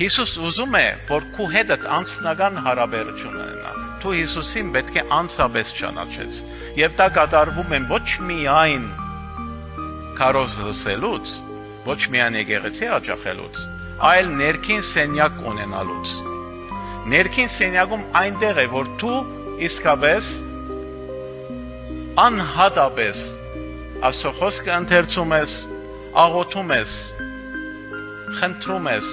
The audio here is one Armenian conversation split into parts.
Հիսուս ուզում է, որ քու հետդ անձնական հարաբերություն ունենա։ Դու Հիսուսին պետք է անձապես ճանաչես։ Եվ դա կատարվում է ոչ միայն քարոզ լսելուց, ոչ միայն եկեղեցի աջակցելուց, այլ ներքին սենյակ ունենալուց։ Ներքին սենյակում այնտեղ է, որ դու իսկապես անհատապես Աստծո խոսքը ընթերցում ես, աղոթում ես, խնդրում ես,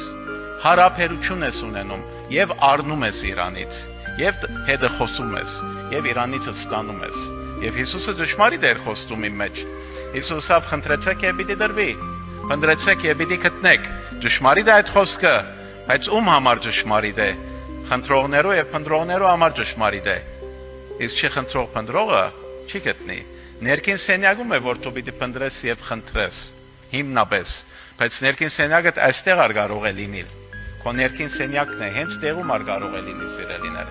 հարաբերություն ես ունենում եւ առնում ես Իրանից, եւ հետը խոսում ես, եւ Իրանից ստանում ես։ Եվ Հիսուսը ճշմարիտ էր խոստում իմ մեջ։ Հիսուսով խնդրեցեք եւ պիտի դրվի, խնդրեցեք եւ պիտի գտնեք։ Ճշմարիտ է այդ խոսքը, բայց ում համար ճշմարիտ է։ Խնդրողներու եւ փնտրողներու համար ճշմարիտ է։ Իսկ չի խնդրող փնտրողը չի գտնի։ Ներքին սենյակում է, որ դու պիտի փնտրես եւ խնդրես, հիմնապես, բայց ներքին սենյակը այստեղ ար կարող է լինել։ Քո ներքին սենյակն է, հենց տեղում ար կարող է լինի սիրելիներ։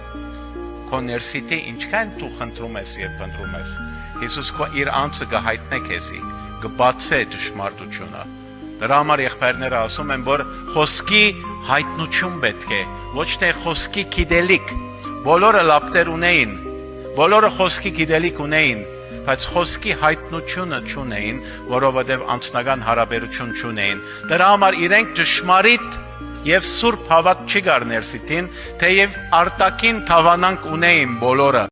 Քո ներսիտի ինչքան դու խնդրում ես եւ փնտրում ես, Հիսուս քո իր անձը կհայտնե քեզի, կբացե ճշմարտությունը։ Դրա համար եղբայրները ասում են, որ խոսքի հայտնություն պետք է, ոչ թե խոսքի գիտելիք։ Բոլորը լապտեր ունեին, բոլորը խոսքի գիտելիք ունեին, բայց խոսքի հայտնությունը չունեին, որովհետև անձնական հարաբերություն չունեին։ Դրա համար իրենք ճշմարիտ եւ սուրբ հավատ չի գար ներսիտին, թեև արտաքին թավանանք ունեին բոլորը։